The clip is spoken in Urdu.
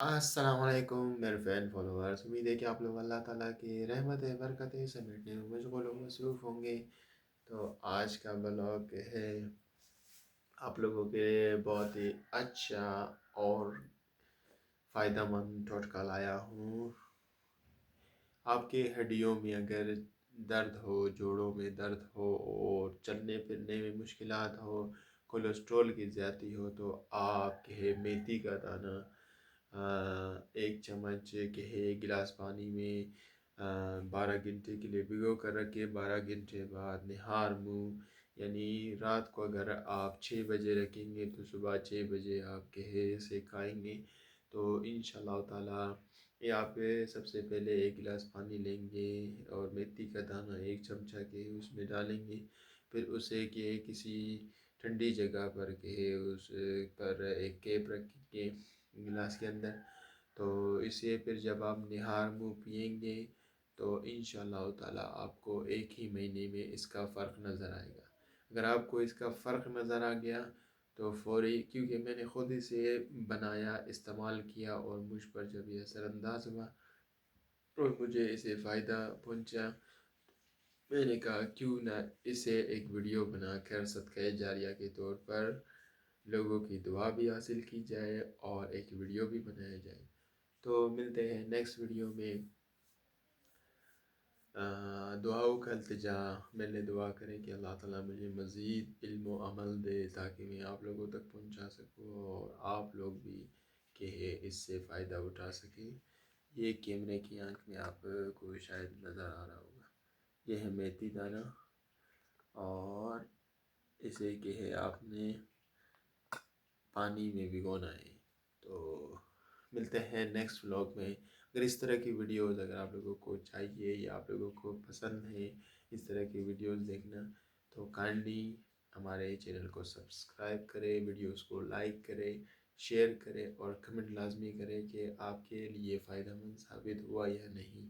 السلام علیکم میرے فین فالوورس، امید ہے کہ آپ لوگ اللہ تعالیٰ کی رحمت برکتیں سمیٹنے میں مشغول و مصروف ہوں گے۔ تو آج کا بلاگ ہے آپ لوگوں کے لیے بہت ہی اچھا اور فائدہ مند ٹوٹکا لایا ہوں۔ آپ کے ہڈیوں میں اگر درد ہو، جوڑوں میں درد ہو اور چلنے پھرنے میں مشکلات ہو، کولیسٹرول کی زیادتی ہو، تو آپ کے میتھی کا دانہ ایک چمچ کے ایک گلاس پانی میں 12 گھنٹے کے لیے بھگو کر رکھے۔ 12 گھنٹے بعد نہار منہ، یعنی رات کو اگر آپ 6 بجے رکھیں گے تو صبح 6 بجے آپ کے سے کھائیں گے تو انشاءاللہ تعالیٰ یہ آپ سب سے پہلے ایک گلاس پانی لیں گے اور میتھی کا دانہ ایک چمچہ کے اس میں ڈالیں گے، پھر اسے کہ کسی ٹھنڈی جگہ پر کہ اس پر ایک کیپ رکھیں گے گلاس کے اندر، تو اسے پھر جب آپ نہار منہ پئیں گے تو انشاءاللہ تعالیٰ آپ کو ایک ہی مہینے میں اس کا فرق نظر آئے گا۔ اگر آپ کو اس کا فرق نظر آ گیا تو فوری، کیونکہ میں نے خود اسے بنایا، استعمال کیا اور مجھ پر جب یہ اثر انداز ہوا اور مجھے اسے فائدہ پہنچا، میں نے کہا کیوں نہ اسے ایک ویڈیو بنا کر صدقہ جاریہ کے طور پر لوگوں کی دعا بھی حاصل کی جائے اور ایک ویڈیو بھی بنایا جائے۔ تو ملتے ہیں نیکسٹ ویڈیو میں۔ دعاؤں کا التجا، میں نے دعا کریں کہ اللہ تعالیٰ مجھے مزید علم و عمل دے تاکہ میں آپ لوگوں تک پہنچا سکوں اور آپ لوگ بھی کہ اس سے فائدہ اٹھا سکیں۔ یہ کیمرے کی آنکھ میں آپ کو شاید نظر آ رہا ہوگا، یہ ہے میتھی دانہ، اور اسے کہ ہے آپ نے پانی میں بھگونا ہے۔ تو ملتے ہیں نیکسٹ ولاگ میں۔ اگر اس طرح کی ویڈیوز اگر آپ لوگوں کو چاہیے یا آپ لوگوں کو پسند ہے اس طرح کی ویڈیوز دیکھنا، تو کائنڈلی ہمارے چینل کو سبسکرائب کرے، ویڈیوز کو لائک کرے، شیئر کرے اور کمنٹ لازمی کرے کہ آپ کے لیے فائدہ مند ثابت ہوا یا نہیں۔